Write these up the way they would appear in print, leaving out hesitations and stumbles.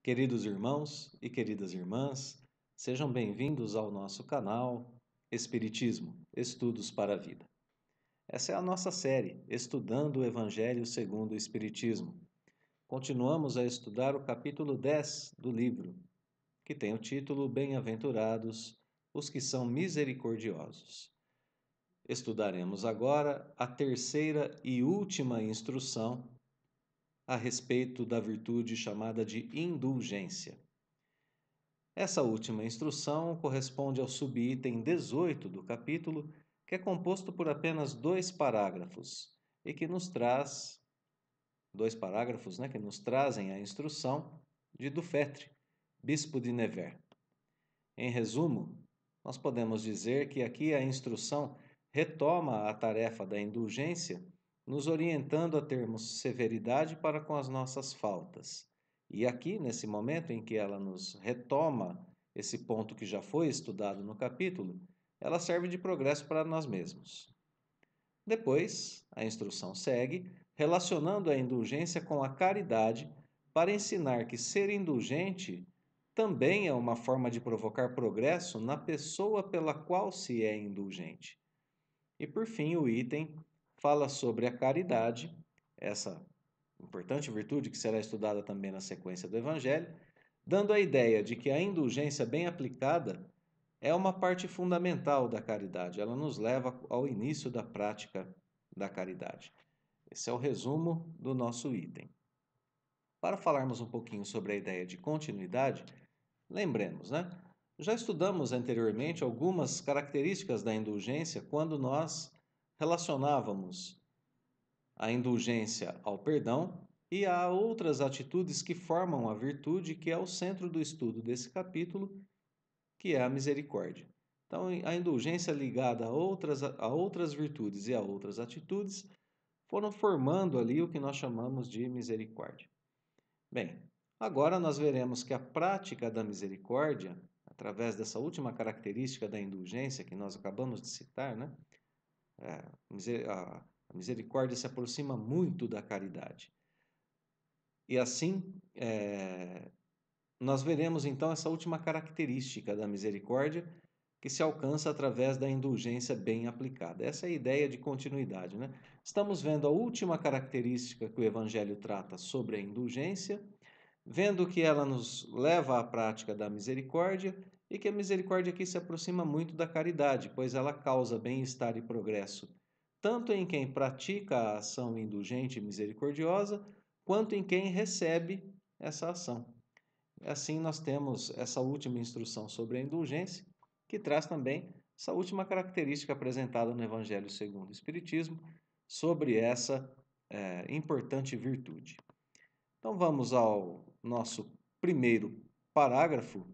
Queridos irmãos e queridas irmãs, sejam bem-vindos ao nosso canal Espiritismo, Estudos para a Vida. Essa é a nossa série, Estudando o Evangelho segundo o Espiritismo. Continuamos a estudar o capítulo 10 do livro, que tem o título Bem-aventurados os que são misericordiosos. Estudaremos agora a terceira e última instrução a respeito da virtude chamada de indulgência. Essa última instrução corresponde ao subitem 18 do capítulo, que é composto por apenas 2 parágrafos e que nos traz 2 parágrafos, que nos trazem a instrução de Dufetre, bispo de Nevers. Em resumo, nós podemos dizer que aqui a instrução retoma a tarefa da indulgência, nos orientando a termos severidade para com as nossas faltas. E aqui, nesse momento em que ela nos retoma esse ponto que já foi estudado no capítulo, ela serve de progresso para nós mesmos. Depois, a instrução segue, relacionando a indulgência com a caridade, para ensinar que ser indulgente também é uma forma de provocar progresso na pessoa pela qual se é indulgente. E por fim, o item fala sobre a caridade, essa importante virtude que será estudada também na sequência do Evangelho, dando a ideia de que a indulgência bem aplicada é uma parte fundamental da caridade, ela nos leva ao início da prática da caridade. Esse é o resumo do nosso item. Para falarmos um pouquinho sobre a ideia de continuidade, lembremos, Já estudamos anteriormente algumas características da indulgência quando nós relacionávamos a indulgência ao perdão e a outras atitudes que formam a virtude, que é o centro do estudo desse capítulo, que é a misericórdia. Então, a indulgência ligada a outras virtudes e a outras atitudes foram formando ali o que nós chamamos de misericórdia. Bem, agora nós veremos que a prática da misericórdia, através dessa última característica da indulgência que nós acabamos de citar, a misericórdia se aproxima muito da caridade. E assim, nós veremos então essa última característica da misericórdia que se alcança através da indulgência bem aplicada. Essa é a ideia de continuidade, Estamos vendo a última característica que o Evangelho trata sobre a indulgência, vendo que ela nos leva à prática da misericórdia e que a misericórdia aqui se aproxima muito da caridade, pois ela causa bem-estar e progresso, tanto em quem pratica a ação indulgente e misericordiosa, quanto em quem recebe essa ação. Assim, nós temos essa última instrução sobre a indulgência, que traz também essa última característica apresentada no Evangelho segundo o Espiritismo sobre essa importante virtude. Então vamos ao nosso primeiro parágrafo,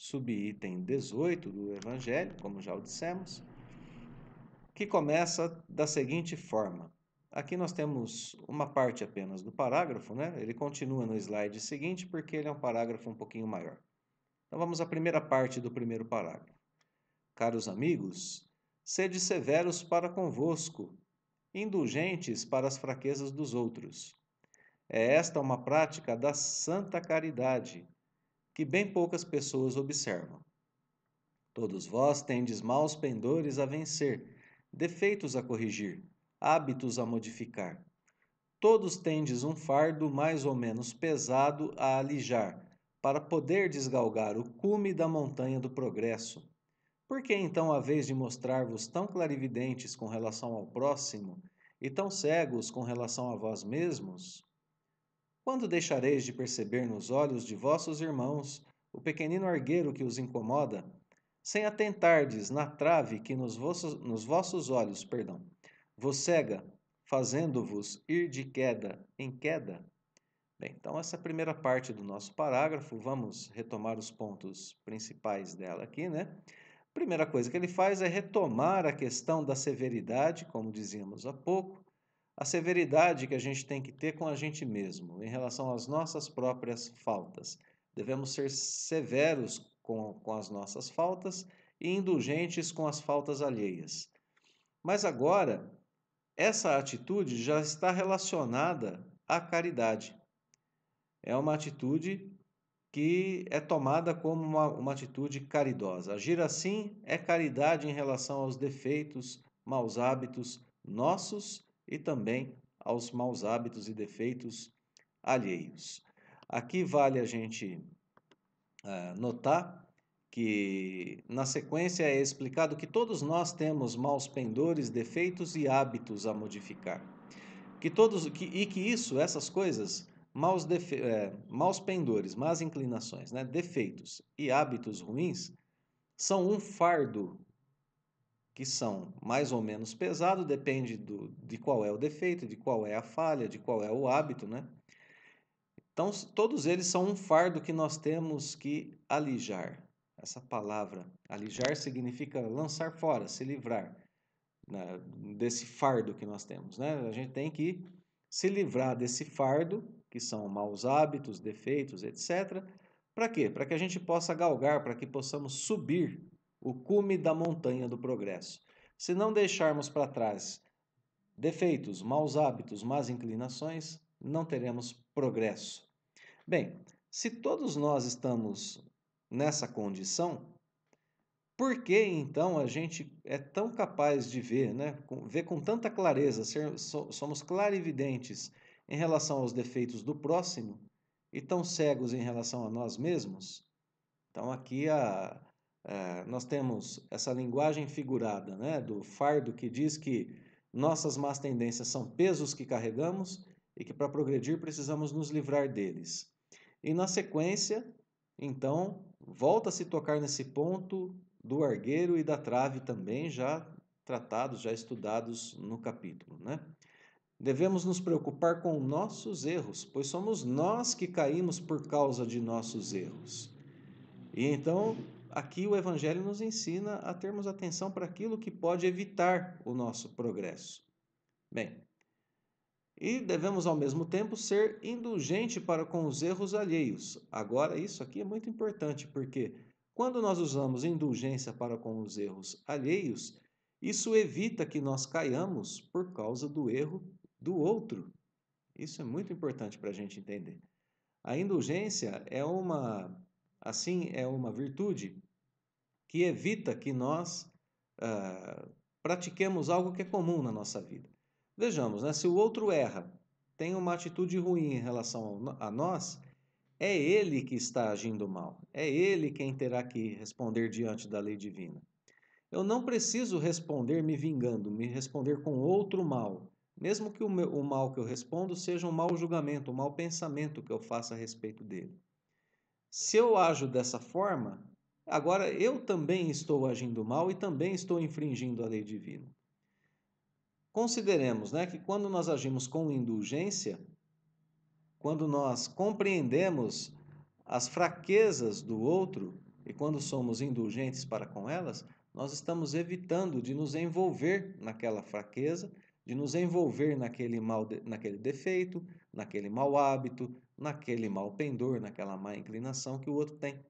subitem 18 do Evangelho, como já o dissemos, que começa da seguinte forma. Aqui nós temos uma parte apenas do parágrafo, Ele continua no slide seguinte porque ele é um parágrafo um pouquinho maior. Então vamos à primeira parte do primeiro parágrafo. Caros amigos, sede severos para convosco, indulgentes para as fraquezas dos outros. É esta uma prática da santa caridade, que bem poucas pessoas observam. Todos vós tendes maus pendores a vencer, defeitos a corrigir, hábitos a modificar. Todos tendes um fardo mais ou menos pesado a alijar, para poder desgalgar o cume da montanha do progresso. Por que então haveis de mostrar-vos tão clarividentes com relação ao próximo e tão cegos com relação a vós mesmos? Quando deixareis de perceber nos olhos de vossos irmãos o pequenino argueiro que os incomoda, sem atentardes na trave que nos vossos olhos, vos cega, fazendo-vos ir de queda em queda? Bem, então essa é a primeira parte do nosso parágrafo, vamos retomar os pontos principais dela aqui, Primeira coisa que ele faz é retomar a questão da severidade, como dizíamos há pouco, a severidade que a gente tem que ter com a gente mesmo, em relação às nossas próprias faltas. Devemos ser severos com as nossas faltas e indulgentes com as faltas alheias. Mas agora, essa atitude já está relacionada à caridade. É uma atitude que é tomada como uma atitude caridosa. Agir assim é caridade em relação aos defeitos, maus hábitos nossos e também aos maus hábitos e defeitos alheios. Aqui vale a gente notar que na sequência é explicado que todos nós temos maus pendores, defeitos e hábitos a modificar. Que isso, essas coisas, maus pendores, más inclinações, né, defeitos e hábitos ruins, são um fardo que são mais ou menos pesado, depende de qual é o defeito, de qual é a falha, de qual é o hábito, né? Então, todos eles são um fardo que nós temos que alijar. Essa palavra, alijar, significa lançar fora, se livrar, né, desse fardo que nós temos, né? A gente tem que se livrar desse fardo, que são maus hábitos, defeitos, etc. Para quê? Para que a gente possa galgar, para que possamos subir o cume da montanha do progresso. Se não deixarmos para trás defeitos, maus hábitos, más inclinações, não teremos progresso. Bem, se todos nós estamos nessa condição, por que então a gente é tão capaz de ver, né? Ver com tanta clareza, somos clarividentes em relação aos defeitos do próximo e tão cegos em relação a nós mesmos? Então aqui nós temos essa linguagem figurada, né? Do fardo que diz que nossas más tendências são pesos que carregamos e que para progredir precisamos nos livrar deles. E na sequência, então, volta a se tocar nesse ponto do argueiro e da trave também, já tratados, já estudados no capítulo, né? Devemos nos preocupar com nossos erros, pois somos nós que caímos por causa de nossos erros. E então, aqui o Evangelho nos ensina a termos atenção para aquilo que pode evitar o nosso progresso. Bem, e devemos ao mesmo tempo ser indulgente para com os erros alheios. Agora, isso aqui é muito importante, porque quando nós usamos indulgência para com os erros alheios, isso evita que nós caiamos por causa do erro do outro. Isso é muito importante para a gente entender. A indulgência é uma virtude que evita que nós pratiquemos algo que é comum na nossa vida. Vejamos, né? Se o outro erra, tem uma atitude ruim em relação a nós, é ele que está agindo mal. É ele quem terá que responder diante da lei divina. Eu não preciso responder me vingando, me responder com outro mal, mesmo que o mal que eu respondo seja um mau julgamento, um mau pensamento que eu faça a respeito dele. Se eu ajo dessa forma, agora eu também estou agindo mal e também estou infringindo a lei divina. Consideremos, né, que quando nós agimos com indulgência, quando nós compreendemos as fraquezas do outro e quando somos indulgentes para com elas, nós estamos evitando de nos envolver naquela fraqueza, de nos envolver naquele defeito, naquele mau hábito, naquele mau pendor, naquela má inclinação que o outro tem.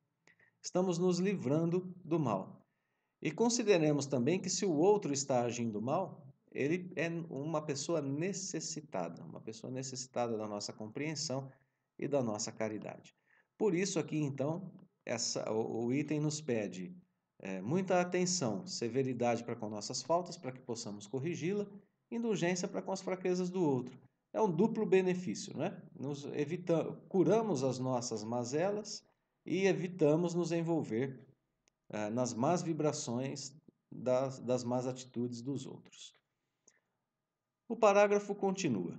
Estamos nos livrando do mal. E consideremos também que se o outro está agindo mal, ele é uma pessoa necessitada da nossa compreensão e da nossa caridade. Por isso aqui então, o item nos pede muita atenção, severidade para com nossas faltas, para que possamos corrigi-la, indulgência para com as fraquezas do outro. É um duplo benefício, né? Curamos as nossas mazelas e evitamos nos envolver nas más vibrações das más atitudes dos outros. O parágrafo continua.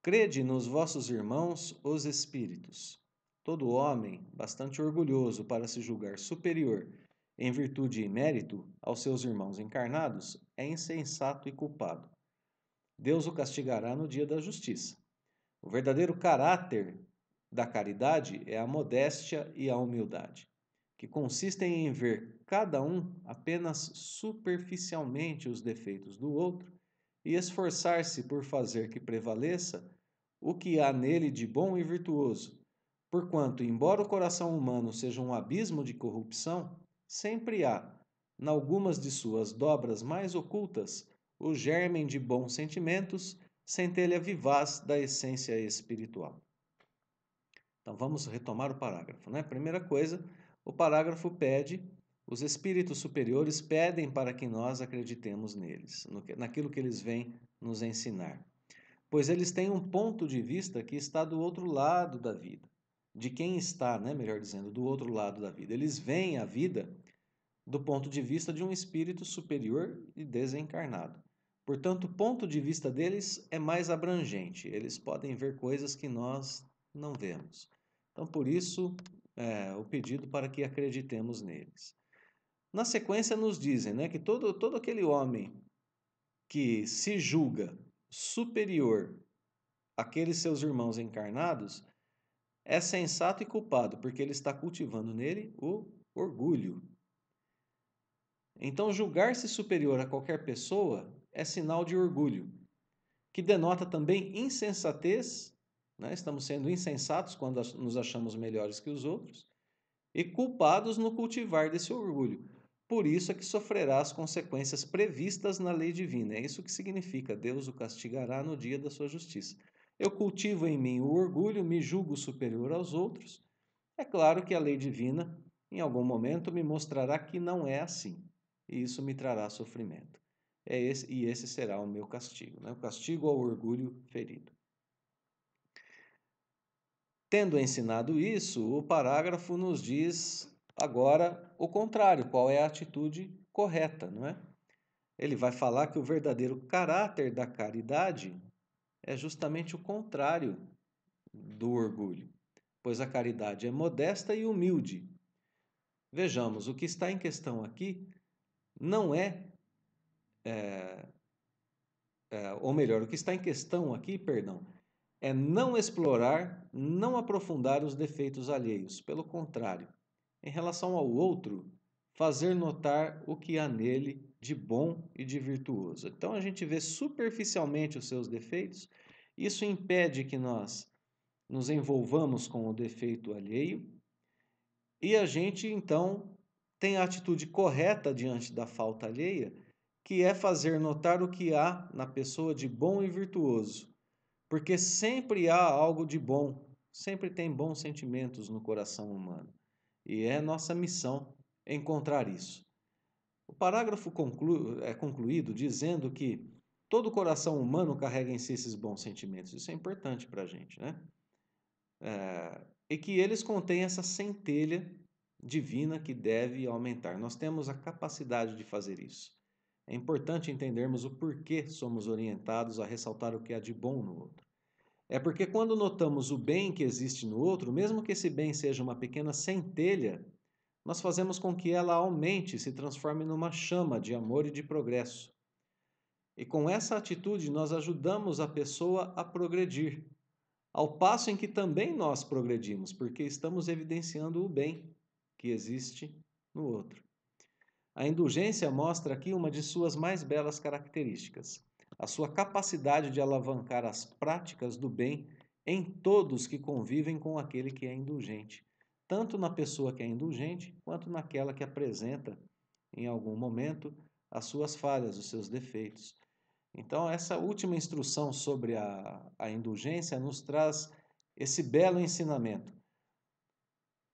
Crede nos vossos irmãos os espíritos. Todo homem, bastante orgulhoso para se julgar superior em virtude e mérito aos seus irmãos encarnados, é insensato e culpado. Deus o castigará no dia da justiça. O verdadeiro caráter da caridade é a modéstia e a humildade, que consistem em ver cada um apenas superficialmente os defeitos do outro e esforçar-se por fazer que prevaleça o que há nele de bom e virtuoso, porquanto, embora o coração humano seja um abismo de corrupção, sempre há, nalgumas de suas dobras mais ocultas, o germen de bons sentimentos, centelha vivaz da essência espiritual. Então vamos retomar o parágrafo, né? Primeira coisa, o parágrafo pede, os espíritos superiores pedem para que nós acreditemos neles, naquilo que eles vêm nos ensinar. Pois eles têm um ponto de vista que está do outro lado da vida. De quem está, né, melhor dizendo, do outro lado da vida. Eles veem a vida do ponto de vista de um espírito superior e desencarnado. Portanto, o ponto de vista deles é mais abrangente. Eles podem ver coisas que nós não vemos. Então, por isso, o pedido para que acreditemos neles. Na sequência, nos dizem, né, que todo aquele homem que se julga superior àqueles seus irmãos encarnados é sensato e culpado, porque ele está cultivando nele o orgulho. Então, julgar-se superior a qualquer pessoa é sinal de orgulho, que denota também insensatez, né? Estamos sendo insensatos quando nos achamos melhores que os outros, e culpados no cultivar desse orgulho. Por isso é que sofrerá as consequências previstas na lei divina. É isso que significa: Deus o castigará no dia da sua justiça. Eu cultivo em mim o orgulho, me julgo superior aos outros. É claro que a lei divina, em algum momento, me mostrará que não é assim, e isso me trará sofrimento. Esse será o meu castigo, né? O castigo ao orgulho ferido. Tendo ensinado isso, o parágrafo nos diz agora o contrário, qual é a atitude correta, não é? Ele vai falar que o verdadeiro caráter da caridade é justamente o contrário do orgulho, pois a caridade é modesta e humilde. Vejamos, o que está em questão aqui não ou melhor, o que está em questão aqui, perdão, é não explorar, não aprofundar os defeitos alheios. Pelo contrário, em relação ao outro, fazer notar o que há nele de bom e de virtuoso. Então a gente vê superficialmente os seus defeitos, isso impede que nós nos envolvamos com o defeito alheio e a gente então tem a atitude correta diante da falta alheia, que é fazer notar o que há na pessoa de bom e virtuoso. Porque sempre há algo de bom, sempre tem bons sentimentos no coração humano. E é nossa missão encontrar isso. O parágrafo é concluído dizendo que todo coração humano carrega em si esses bons sentimentos. Isso é importante para a gente, né? E que eles contêm essa centelha divina que deve aumentar. Nós temos a capacidade de fazer isso. É importante entendermos o porquê somos orientados a ressaltar o que há de bom no outro. É porque quando notamos o bem que existe no outro, mesmo que esse bem seja uma pequena centelha, nós fazemos com que ela aumente e se transforme numa chama de amor e de progresso. E com essa atitude, nós ajudamos a pessoa a progredir, ao passo em que também nós progredimos, porque estamos evidenciando o bem que existe no outro. A indulgência mostra aqui uma de suas mais belas características, a sua capacidade de alavancar as práticas do bem em todos que convivem com aquele que é indulgente, tanto na pessoa que é indulgente, quanto naquela que apresenta, em algum momento, as suas falhas, os seus defeitos. Então, essa última instrução sobre a indulgência nos traz esse belo ensinamento.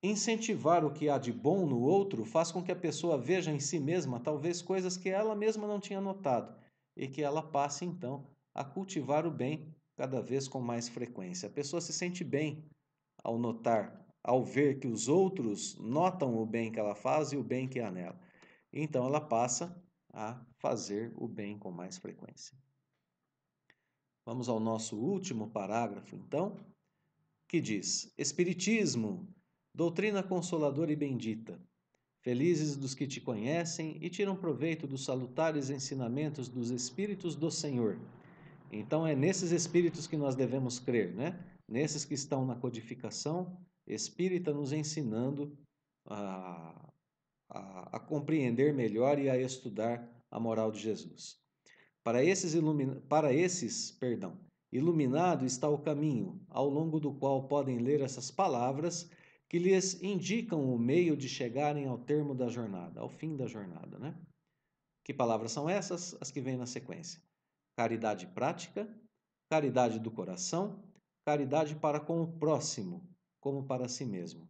Incentivar o que há de bom no outro faz com que a pessoa veja em si mesma talvez coisas que ela mesma não tinha notado e que ela passe então a cultivar o bem cada vez com mais frequência. A pessoa se sente bem ao notar, ao ver que os outros notam o bem que ela faz e o bem que há nela. Então ela passa a fazer o bem com mais frequência. Vamos ao nosso último parágrafo, então, que diz: Espiritismo, doutrina consoladora e bendita. Felizes dos que te conhecem e tiram proveito dos salutares ensinamentos dos Espíritos do Senhor. Então é nesses Espíritos que nós devemos crer, né? Nesses que estão na codificação espírita nos ensinando a compreender melhor e a estudar a moral de Jesus. Iluminado está o caminho, ao longo do qual podem ler essas palavras que lhes indicam o meio de chegarem ao termo da jornada, ao fim da jornada, né? Que palavras são essas? As que vêm na sequência. Caridade prática, caridade do coração, caridade para com o próximo como para si mesmo.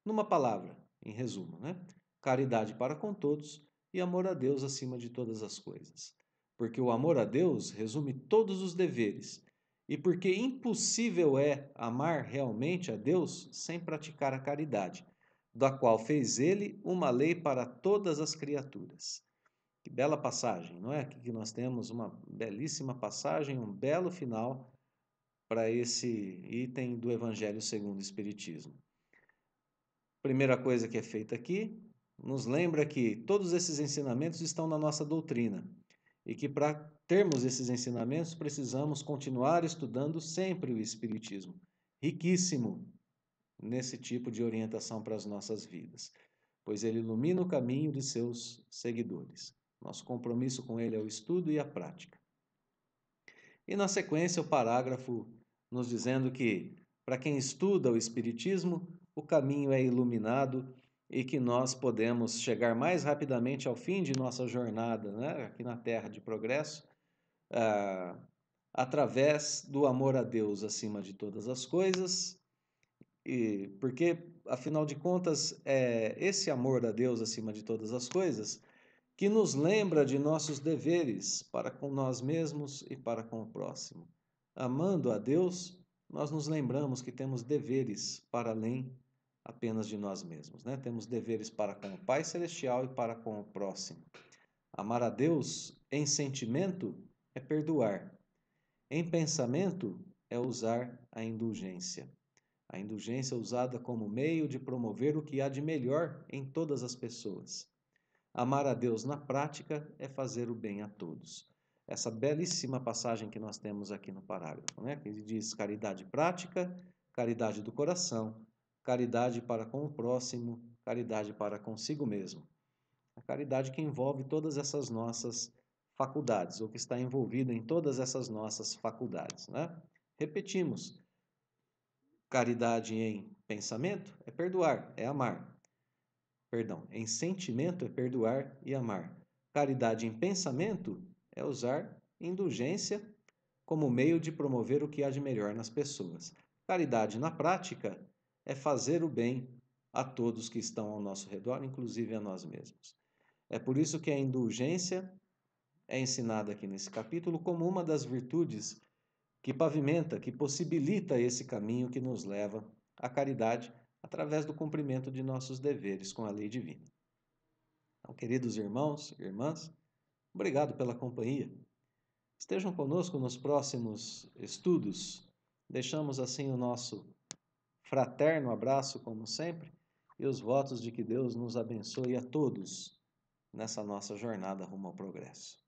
Numa palavra, em resumo, né? Caridade para com todos e amor a Deus acima de todas as coisas. Porque o amor a Deus resume todos os deveres. E porque impossível é amar realmente a Deus sem praticar a caridade, da qual fez ele uma lei para todas as criaturas. Que bela passagem, não é? Aqui que nós temos uma belíssima passagem, um belo final para esse item do Evangelho segundo o Espiritismo. Primeira coisa que é feita aqui, nos lembra que todos esses ensinamentos estão na nossa doutrina e que para termos esses ensinamentos precisamos continuar estudando sempre o Espiritismo, riquíssimo nesse tipo de orientação para as nossas vidas, pois ele ilumina o caminho de seus seguidores. Nosso compromisso com ele é o estudo e a prática. E na sequência, o parágrafo nos dizendo que, para quem estuda o Espiritismo, o caminho é iluminado e que nós podemos chegar mais rapidamente ao fim de nossa jornada, né, aqui na Terra de progresso, através do amor a Deus acima de todas as coisas, e porque, afinal de contas, é esse amor a Deus acima de todas as coisas que nos lembra de nossos deveres para com nós mesmos e para com o próximo. Amando a Deus, nós nos lembramos que temos deveres para além apenas de nós mesmos, né? Temos deveres para com o Pai Celestial e para com o próximo. Amar a Deus em sentimento é perdoar. Em pensamento é usar a indulgência. A indulgência é usada como meio de promover o que há de melhor em todas as pessoas. Amar a Deus na prática é fazer o bem a todos. Essa belíssima passagem que nós temos aqui no parágrafo, né? Que ele diz caridade prática, caridade do coração, caridade para com o próximo, caridade para consigo mesmo. A caridade que envolve todas essas nossas faculdades, ou que está envolvida em todas essas nossas faculdades, né? Repetimos, caridade em pensamento é perdoar, é amar. Perdão, em sentimento é perdoar e amar. Caridade em pensamento é usar indulgência como meio de promover o que há de melhor nas pessoas. Caridade na prática é fazer o bem a todos que estão ao nosso redor, inclusive a nós mesmos. É por isso que a indulgência é ensinada aqui nesse capítulo como uma das virtudes que pavimenta, que possibilita esse caminho que nos leva à caridade através do cumprimento de nossos deveres com a lei divina. Então, queridos irmãos e irmãs, obrigado pela companhia. Estejam conosco nos próximos estudos. Deixamos assim o nosso fraterno abraço, como sempre, e os votos de que Deus nos abençoe a todos nessa nossa jornada rumo ao progresso.